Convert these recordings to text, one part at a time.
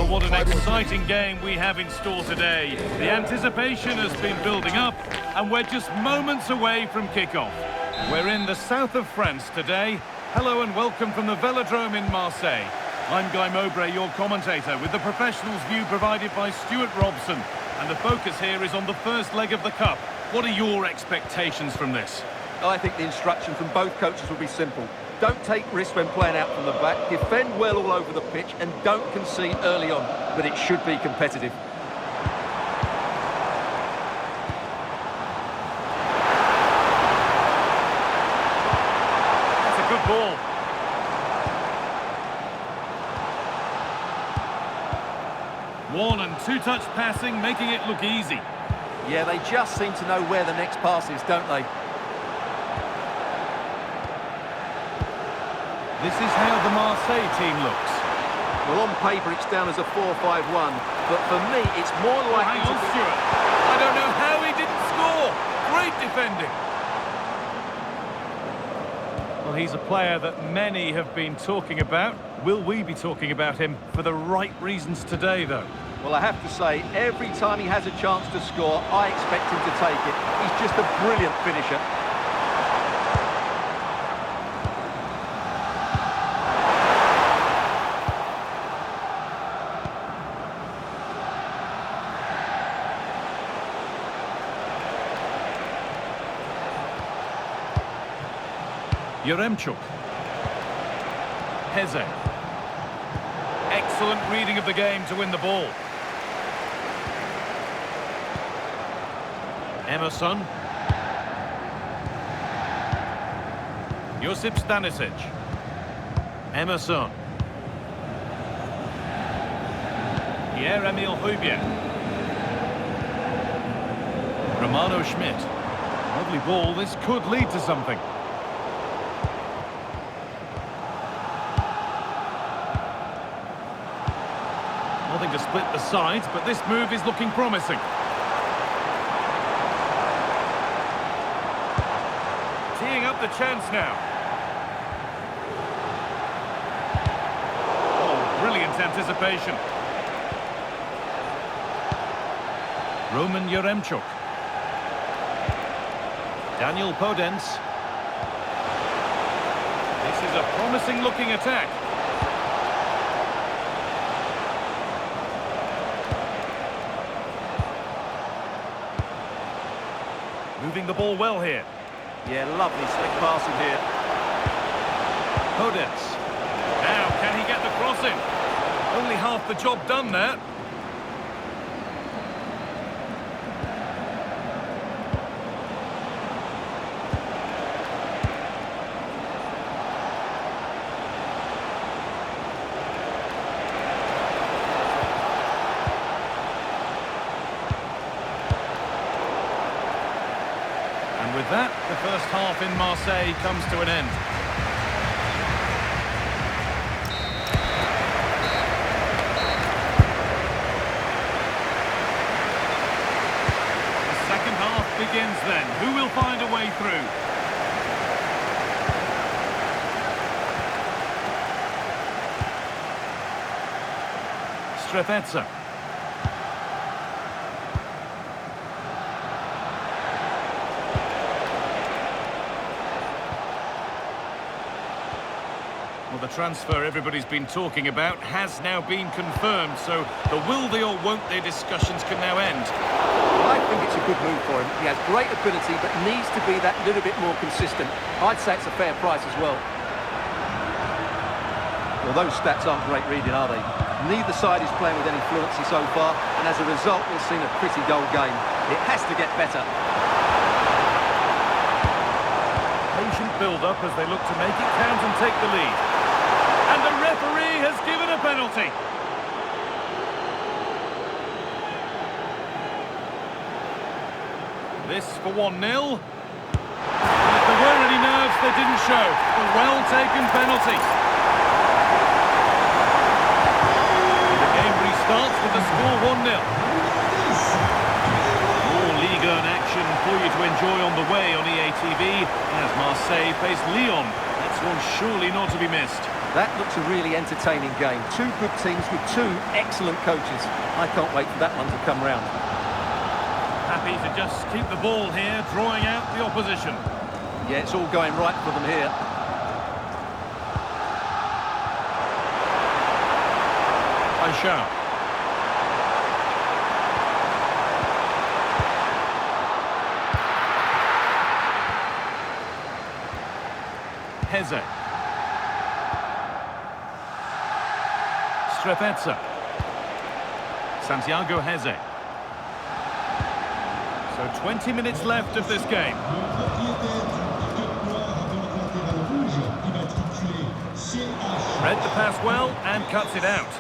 Well, what an exciting game we have in store today. The anticipation has been building up, and we're just moments away from kickoff. We're in the south of France today. Hello and welcome from the Velodrome in Marseille. I'm Guy Mowbray, your commentator, with the professionals' view provided by Stuart Robson. And the focus here is on the first leg of the Cup. What are your expectations from this? I think the instruction from both coaches will be simple. Don't take risks when playing out from the back, defend well all over the pitch, and don't concede early on. But it should be competitive. That's a good ball. One and two-touch passing, making it look easy. Yeah, they just seem to know where the next pass is, don't they? This is how the Marseille team looks. Well, on paper it's down as a 4-5-1, but for me it's more likely Hang on, to be... Stuart. I don't know how he didn't score. Great defending. Well, he's a player that many have been talking about. Will we be talking about him for the right reasons today, though? Well, I have to say, every time he has a chance to score, I expect him to take it. He's just a brilliant finisher. Yaremchuk. Heze. Excellent reading of the game to win the ball. Emerson. Josip Stanisic. Emerson. Pierre-Emile Højbjerg. Romano Schmidt. Lovely ball, this could lead to something. Nothing to split the sides, but this move is looking promising. Teeing up the chance now. Oh, brilliant anticipation. Roman Yaremchuk. Daniel Podence. This is a promising looking attack. Moving the ball well here. Yeah, lovely slick passing here. Podence. Now, can he get the cross in? Only half the job done there. And with that, the first half in Marseille comes to an end. The second half begins then. Who will find a way through? Strefetza. Well, the transfer everybody's been talking about has now been confirmed, so the will they or won't they discussions can now end. Well, I think it's a good move for him. He has great ability, but needs to be that little bit more consistent. I'd say it's a fair price as well. Well, those stats aren't great reading, are they? Neither side is playing with any fluency so far, and as a result, we've seen a pretty dull game. It has to get better. Patient build-up as they look to make it count and take the lead. And the referee has given a penalty. This for 1-0. If there were any nerves, they didn't show. A well-taken penalty. The game restarts with the score 1-0. More Ligue 1 action for you to enjoy on the way on EA TV as Marseille face Lyon. That's one surely not to be missed. That looks a really entertaining game. Two good teams with two excellent coaches. I can't wait for that one to come round. Happy to just keep the ball here, drawing out the opposition. Yeah, it's all going right for them here. Aisha. Heze. Strefetza. Santiago Heze. So 20 minutes left of this game. Read the pass well and cuts it out.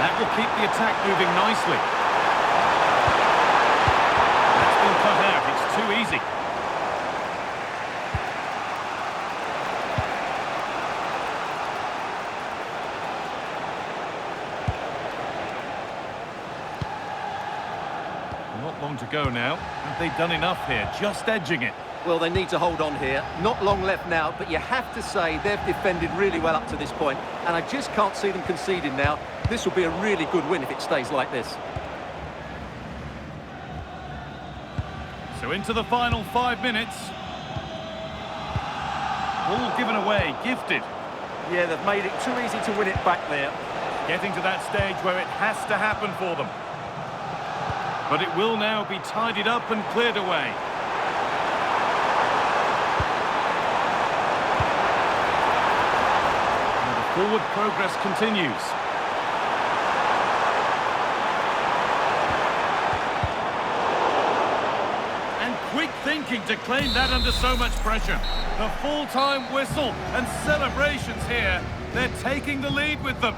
That will keep the attack moving nicely. That's been cut out. It's too easy. Not long to go now. Have they done enough here? Just edging it. Well, they need to hold on here. Not long left now, but you have to say they've defended really well up to this point, and I just can't see them conceding now. This will be a really good win if it stays like this. So into the final 5 minutes. Ball given away, gifted. Yeah, they've made it too easy to win it back there. Getting to that stage where it has to happen for them. But it will now be tidied up and cleared away. And the forward progress continues. And quick thinking to claim that under so much pressure. The full-time whistle and celebrations here. They're taking the lead with them.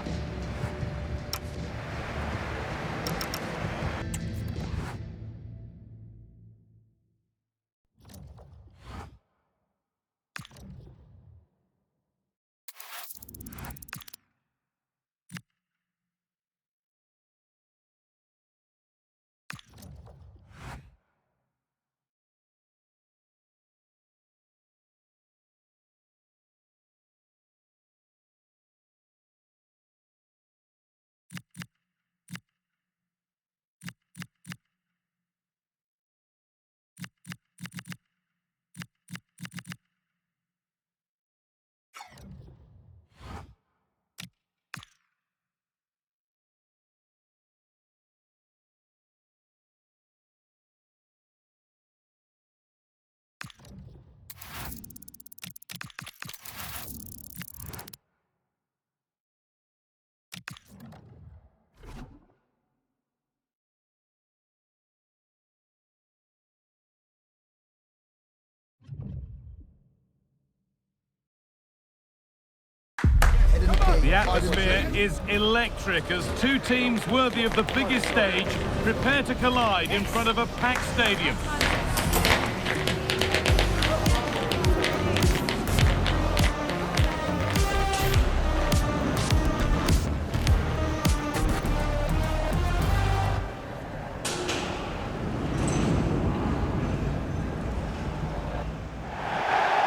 The atmosphere is electric as two teams worthy of the biggest stage prepare to collide in front of a packed stadium.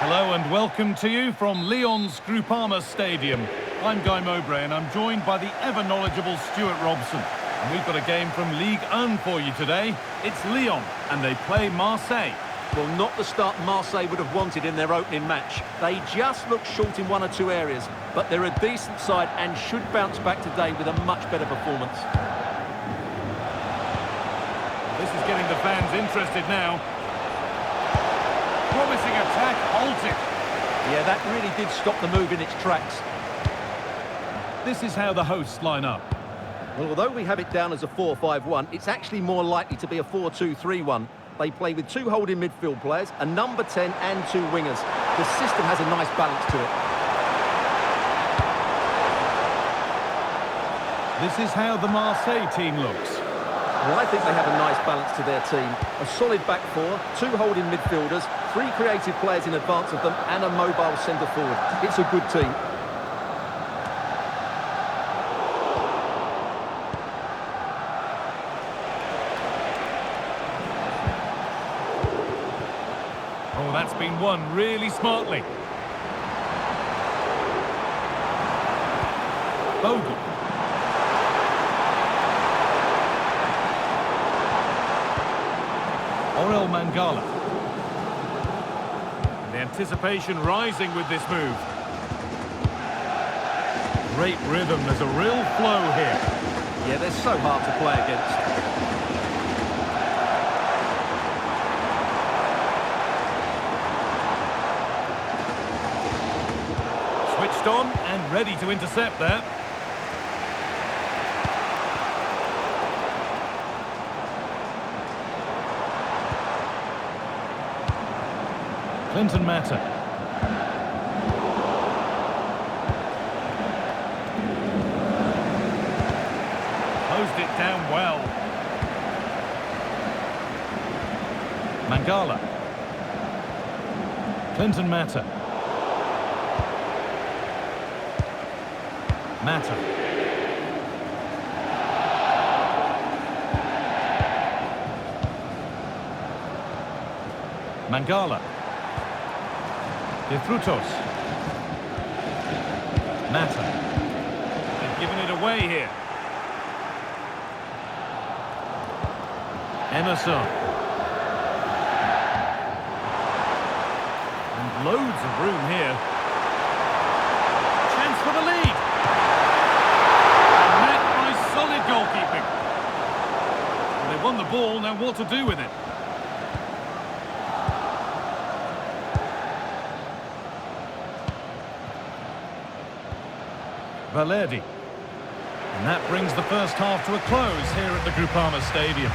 Hello and welcome to you from Lyon's Groupama Stadium. I'm Guy Mowbray and I'm joined by the ever-knowledgeable Stuart Robson. And we've got a game from Ligue 1 for you today. It's Lyon and they play Marseille. Well, not the start Marseille would have wanted in their opening match. They just look short in one or two areas, but they're a decent side and should bounce back today with a much better performance. This is getting the fans interested now. Promising attack halted. Yeah, that really did stop the move in its tracks. This is how the hosts line up. Well, although we have it down as a 4-5-1, it's actually more likely to be a 4-2-3-1. They play with two holding midfield players, a number 10 and two wingers. The system has a nice balance to it. This is how the Marseille team looks. Well, I think they have a nice balance to their team. A solid back four, two holding midfielders, three creative players in advance of them, and a mobile centre forward. It's a good team. and won really smartly. Bogle. Orel Mangala. And the anticipation rising with this move. Great rhythm, there's a real flow here. Yeah, they're so hard to play against. Switched on and ready to intercept there. Clinton Mata. Closed it down well. Mangala. Clinton Mata. Mata. Mangala. De Frutos. Mata. They've given it away here. Emerson. And loads of room here. Chance for the lead. And met by solid goalkeeping. Well, they've won the ball, now what to do with it? Valerdi. And that brings the first half to a close here at the Groupama Stadium.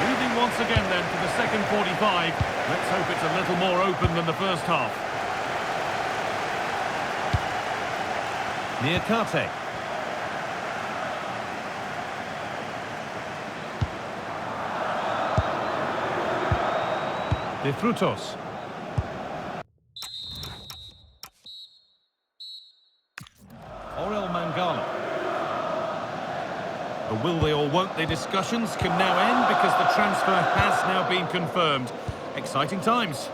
Moving once again then to the second 45. Let's hope it's a little more open than the first half. Niakate. De Frutos. Orel Mangala. The will they or won't they discussions can now end because the transfer has now been confirmed. Exciting times.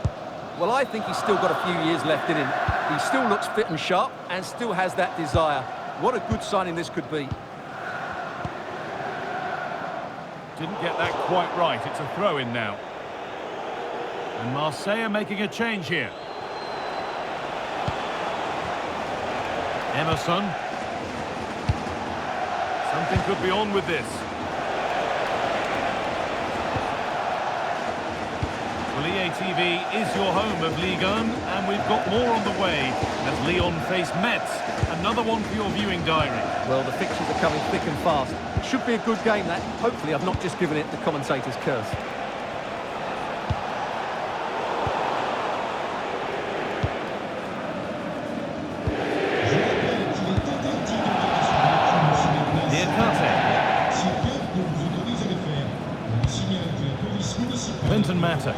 Well, I think he's still got a few years left in him. He still looks fit and sharp and still has that desire. What a good signing this could be. Didn't get that quite right. It's a throw-in now. And Marselé making a change here. Emerson. Something could be on with this. Well, EA TV is your home of Ligue 1, and we've got more on the way as Lyon face Metz. Another one for your viewing diary. Well, the fixtures are coming thick and fast. Should be a good game, that. Hopefully I've not just given it the commentator's curse. Clinton Mata.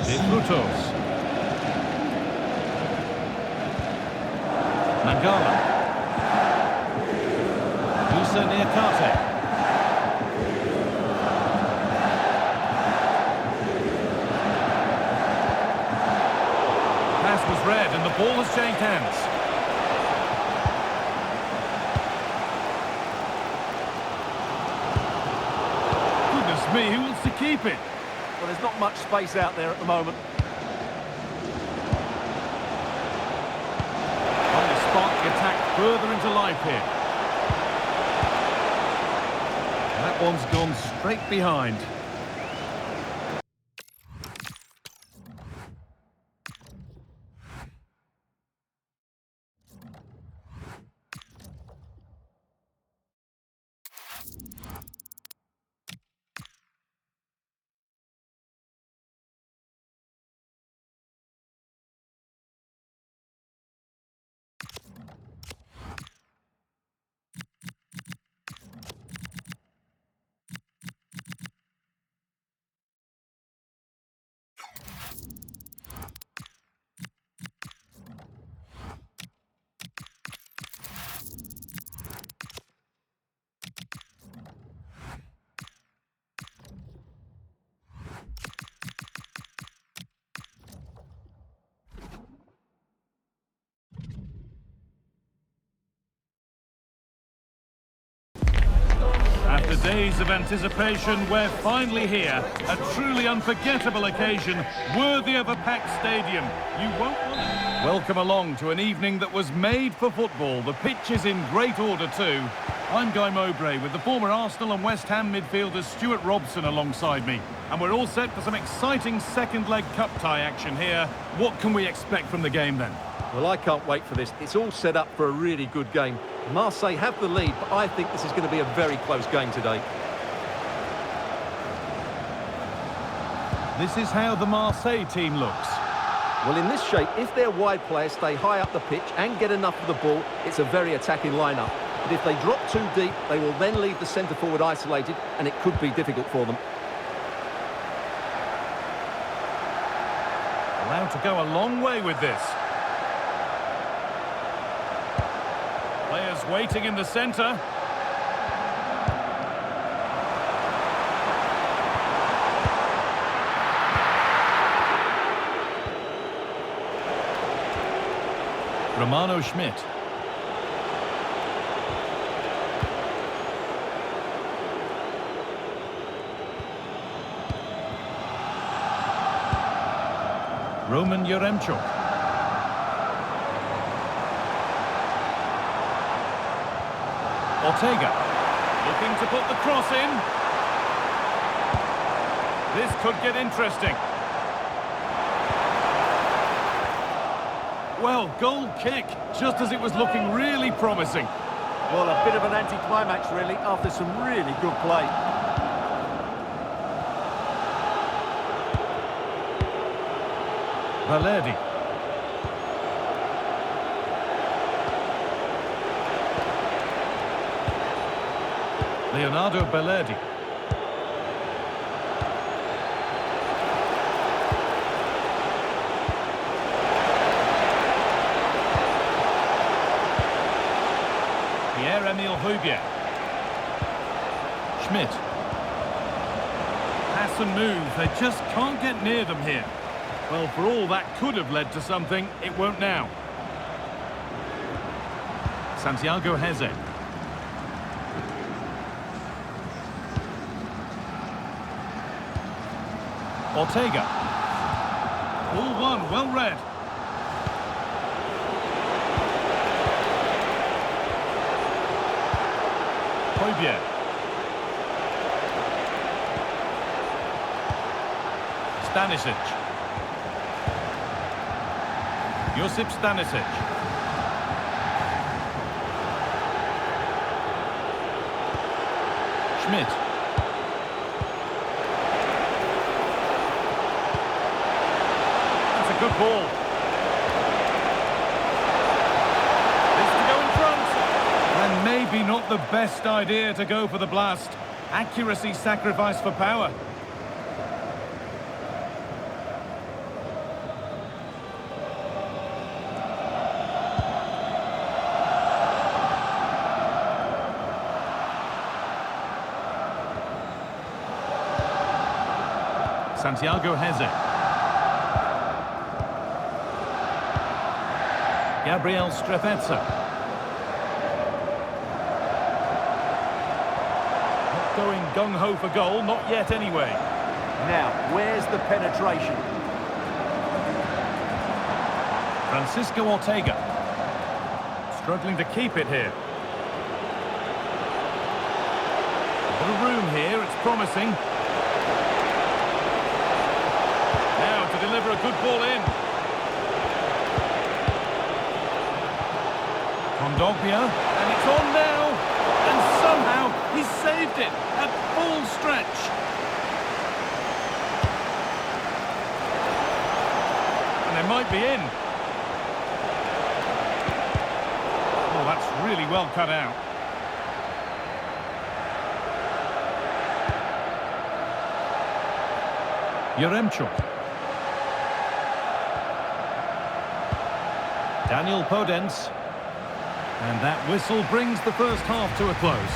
De Frutos. Mangala. Musa Niakate. Pass was read and the ball has changed hands. Me, who wants to keep it? Well, there's not much space out there at the moment. Trying to spark the attack further into life here. And that one's gone straight behind. After days of anticipation, we're finally here. A truly unforgettable occasion, worthy of a packed stadium. You won't want it. Welcome along to an evening that was made for football. The pitch is in great order too. I'm Guy Mowbray with the former Arsenal and West Ham midfielder Stuart Robson alongside me. And we're all set for some exciting second leg cup tie action here. What can we expect from the game then? Well, I can't wait for this. It's all set up for a really good game. Marseille have the lead, but I think this is going to be a very close game today. This is how the Marseille team looks. Well, in this shape, if their wide players stay high up the pitch and get enough of the ball, it's a very attacking lineup. But if they drop too deep, they will then leave the centre forward isolated, and it could be difficult for them. Allowed to go a long way with this. Players waiting in the centre. Romano Schmidt. Roman Yaremchuk. Ortega, looking to put the cross in. This could get interesting. Well, goal kick, just as it was looking really promising. Well, a bit of an anticlimax, really, after some really good play. Valerdi. Leonardo Valerdi. Pierre-Emile Højbjerg. Schmidt. Pass and move, they just can't get near them here. Well, for all that could have led to something, it won't now. Santiago Heze. Ortega. Ball one, well read. Højbjerg. Stanisic. Josip Stanisic. Schmidt. That's a good ball. This to go in front. And maybe not the best idea to go for the blast. Accuracy sacrificed for power. Santiago Heze. Gabriel Strefezza. Not going gung-ho for goal, not yet anyway. Now, where's the penetration? Francisco Ortega. Struggling to keep it here. A bit of room here, it's promising. Deliver a good ball in. Kondogbia, and it's on now, and somehow he's saved it at full stretch. And they might be in. Oh, that's really well cut out. Yaremchuk. Daniel Podence. And that whistle brings the first half to a close.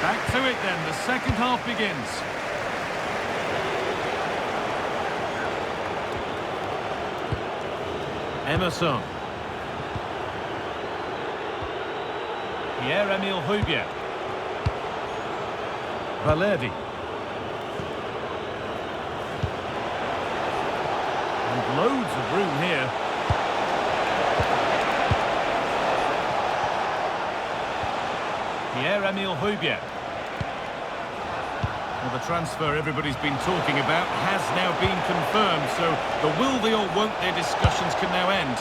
Back to it then, the second half begins. Emerson. Pierre-Emile Højbjerg. Valerdi. And loads of room here. Pierre-Emile Højbjerg. Well, the transfer everybody's been talking about has now been confirmed, so the will they or won't they discussions can now end.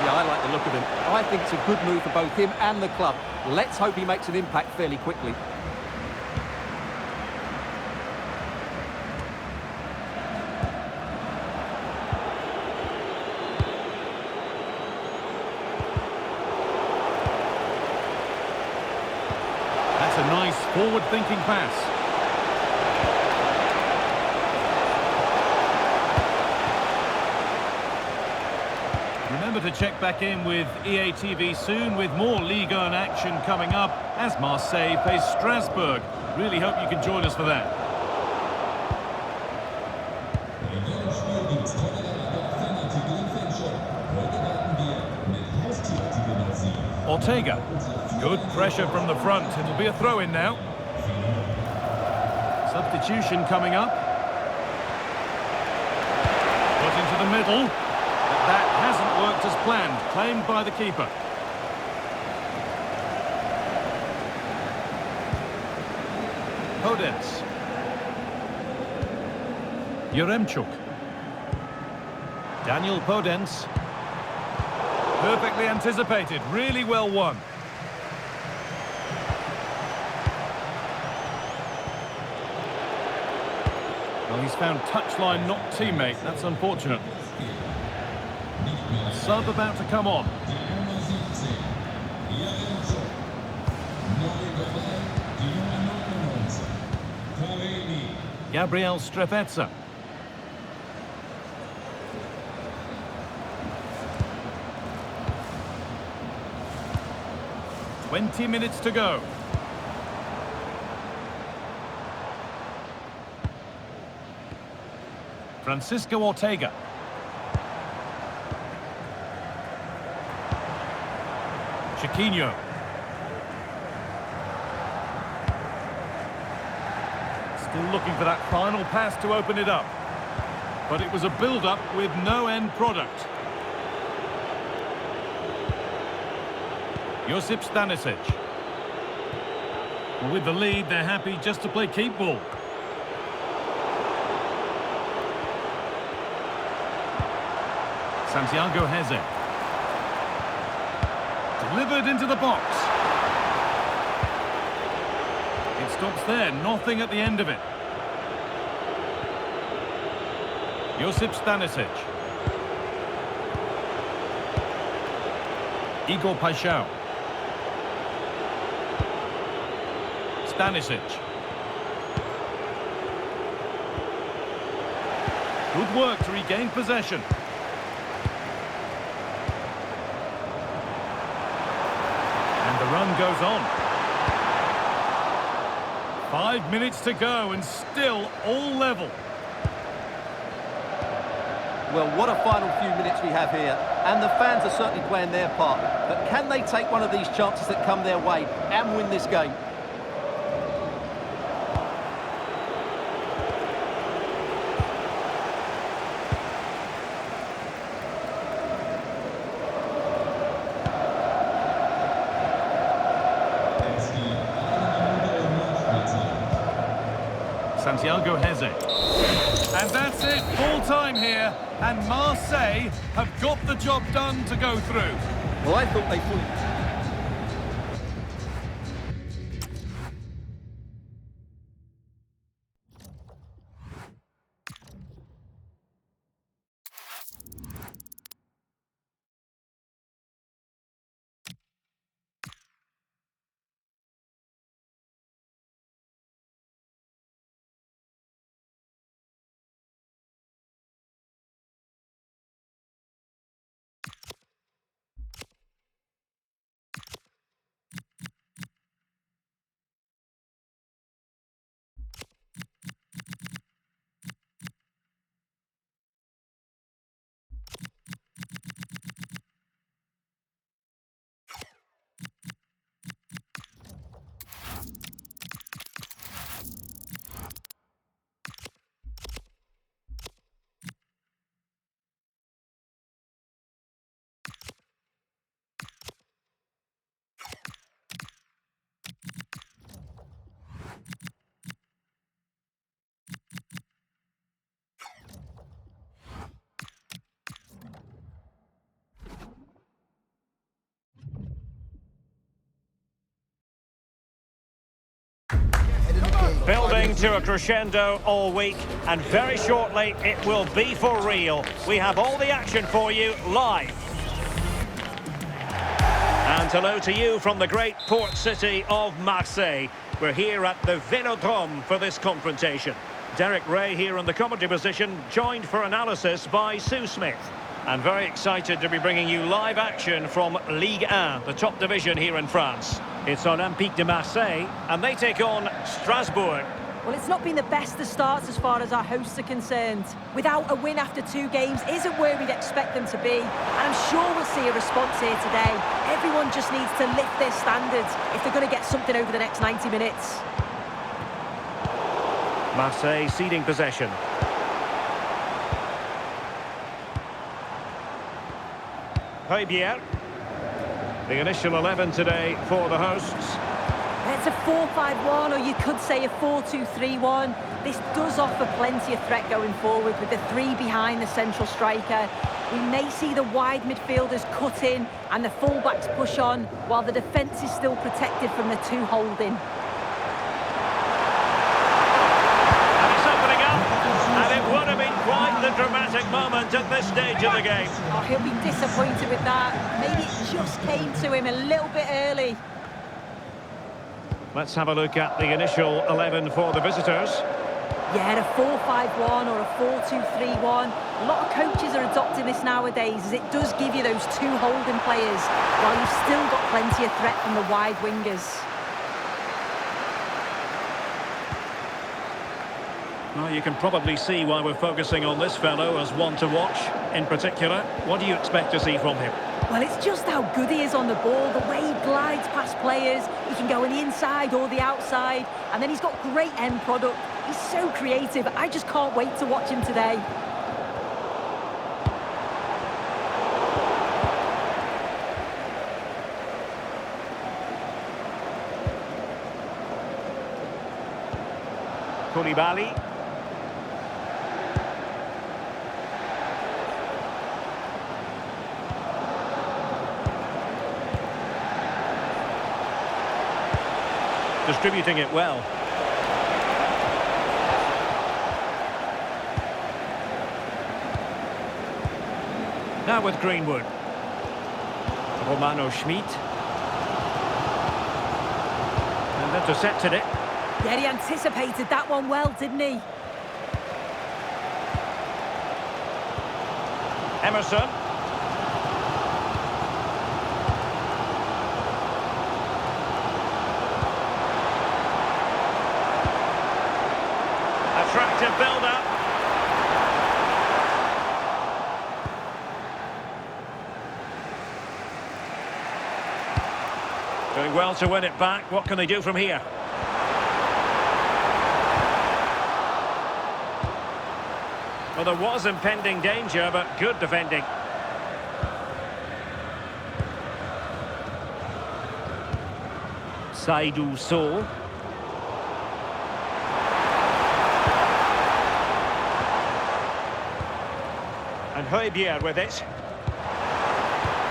Yeah, I like the look of him. I think it's a good move for both him and the club. Let's hope he makes an impact fairly quickly. That's a nice forward-thinking pass. Remember to check back in with EA TV soon with more Ligue 1 action coming up as Marseille plays Strasbourg. Really hope you can join us for that. Ortega. Good pressure from the front. It'll be a throw-in now. Substitution coming up. Put into the middle. But that hasn't worked as planned. Claimed by the keeper. Podence. Yaremchuk. Daniel Podence. Perfectly anticipated. Really well won. Well, he's found touchline, not teammate. That's unfortunate. Sub about to come on. Gabriel Strefetza. "20 minutes to go. Francisco Ortega. Chiquinho. Still looking for that final pass to open it up. But it was a build-up with no end product. Josip Stanisic. Well, with the lead, they're happy just to play keep ball. Santiago Heze. Delivered into the box. It stops there, nothing at the end of it. Josip Stanisic. Igor Paixão. Stanisic. Good work to regain possession. And the run goes on. 5 minutes to go and still all level. Well, what a final few minutes we have here. And the fans are certainly playing their part. But can they take one of these chances that come their way and win this game? Santiago Heze. And that's it, full time here, and Marseille have got the job done to go through. Well, I thought they fully... building to a crescendo all week, and very shortly it will be for real. We have all the action for you live. And hello to you from the great port city of Marseille. We're here at the Vélodrome for this confrontation. Derek Ray here in the commentary position, joined for analysis by Sue Smith. And very excited to be bringing you live action from Ligue 1, the top division here in France. It's Olympique de Marseille, and they take on Strasbourg. Well, it's not been the best of starts as far as our hosts are concerned. Without a win after 2 games isn't where we'd expect them to be. And I'm sure we'll see a response here today. Everyone just needs to lift their standards if they're going to get something over the next 90 minutes. Marseille ceding possession. Pobédy. The initial 11 today for the hosts. It's a 4-5-1, or you could say a 4-2-3-1. This does offer plenty of threat going forward with the 3 behind the central striker. We may see the wide midfielders cut in and the fullbacks push on, while the defence is still protected from the 2 holding. And it's opening up, and it would have been quite the dramatic moment at this stage of the game. Oh, he'll be disappointed with that. Maybe it just came to him a little bit early. Let's have a look at the initial 11 for the visitors. Yeah, a 4-5-1 or a 4-2-3-1. A lot of coaches are adopting this nowadays, as it does give you those 2 holding players, while you've still got plenty of threat from the wide wingers. Well, you can probably see why we're focusing on this fellow as one to watch. In particular, what do you expect to see from him? Well, it's just how good he is on the ball, the way he glides past players. He can go on the inside or the outside, and then he's got great end product. He's so creative. I just can't wait to watch him today. Koulibaly. Distributing it well. Now with Greenwood. Romano Schmid. And intercepted it. Yeah, he anticipated that one well, didn't he? Emerson. Attractive build-up. Doing well to win it back. What can they do from here? Well, there was impending danger, but good defending. Saidou Sow. And Højbjerg with it.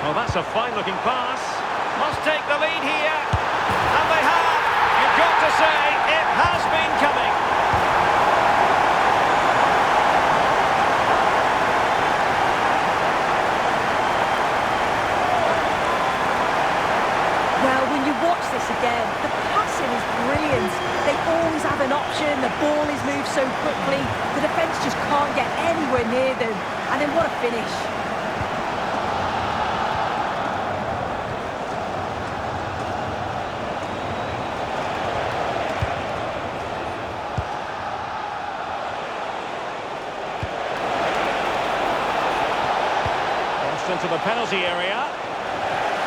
Well, that's a fine-looking pass. Must take the lead here. And they have. You've got to say, it has been coming. Well, when you watch this again, the passing is brilliant. They always have an option. The ball is moved so quickly. The defence just can't get anywhere near them. And then what a finish. Crossed into the penalty area.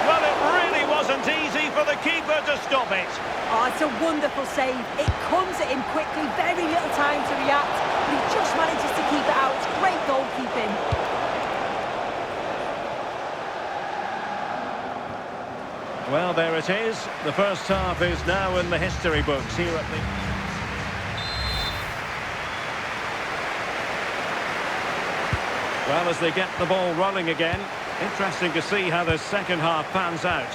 Well, it really wasn't easy for the keeper to stop it. Oh, it's a wonderful save. It comes at him quickly, very little time to react, but he just manages to keep it out. It's great goalkeeping. Well, there it is. The first half is now in the history books here at the... Well, as they get the ball rolling again, interesting to see how the second half pans out.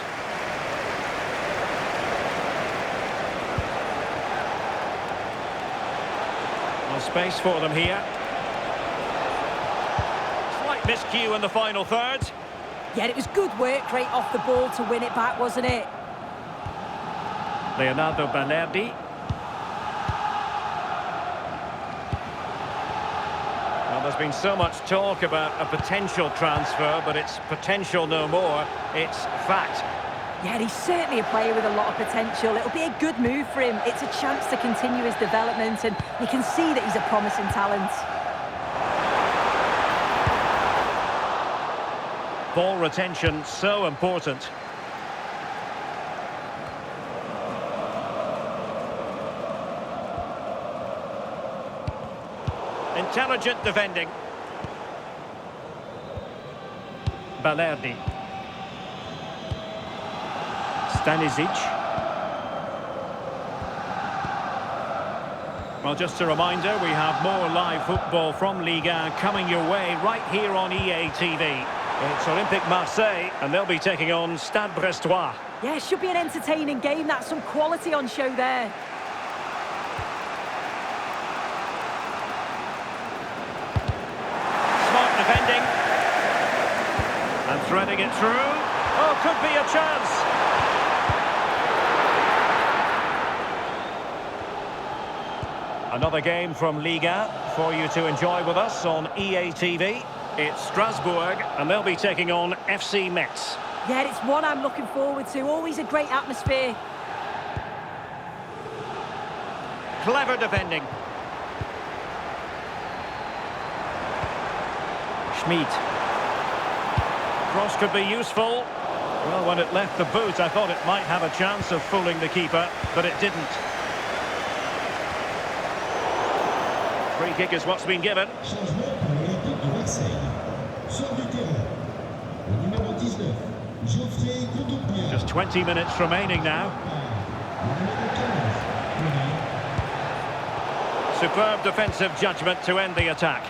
space for them here. Slight miscue in the final third. Yeah, it was good work right off the ball to win it back, wasn't it? Leonardo Balerdi. Well, there's been so much talk about a potential transfer, but it's potential no more. It's fact. Yeah, he's certainly a player with a lot of potential. It'll be a good move for him. It's a chance to continue his development, and you can see that he's a promising talent. Ball retention, so important. Intelligent defending. Balerdi. Stanisic. Well, just a reminder, we have more live football from Ligue 1 coming your way right here on EA TV. It's Olympique Marseille, and they'll be taking on Stade Brestois. Yeah, it should be an entertaining game. That's some quality on show there. Smart defending. And threading it through. Oh, could be a chance. Another game from Ligue 1 for you to enjoy with us on EA TV. It's Strasbourg, and they'll be taking on FC Metz. Yeah, it's one I'm looking forward to. Always a great atmosphere. Clever defending. Schmid. Cross could be useful. Well, when it left the boot, I thought it might have a chance of fooling the keeper, but it didn't. Free kick is what's been given. Changement pour l'Olympique de Marseille. Sort du terrain. Le numéro 19, Geoffrey Kondogbia. Just 20 minutes remaining now. Le numéro 15, Superb defensive judgment to end the attack.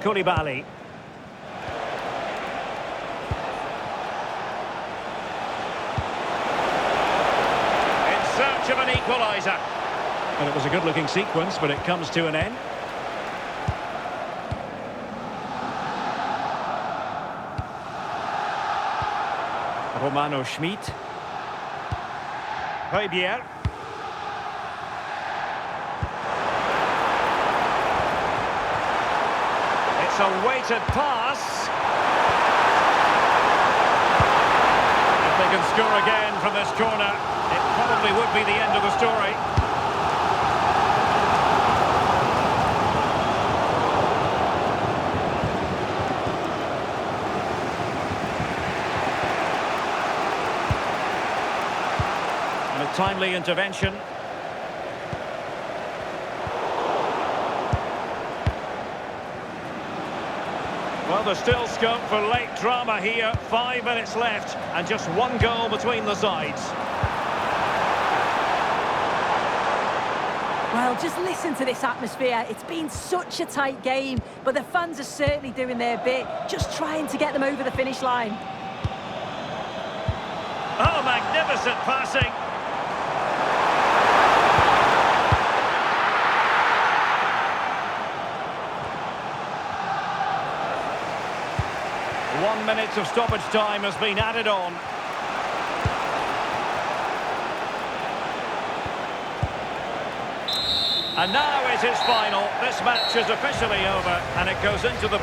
Koulibaly. Of an equaliser. And it was a good-looking sequence, but it comes to an end. Romano Schmid. Ribière. It's a weighted pass. If they can score again from this corner, it probably would be the end of the story. And a timely intervention. Well, there's still scope for late drama here. 5 minutes left, and just one goal between the sides. Well, just listen to this atmosphere. It's been such a tight game, but the fans are certainly doing their bit, just trying to get them over the finish line. Oh, magnificent passing. One minute of stoppage time has been added on. And now it is final. This match is officially over, and it goes into the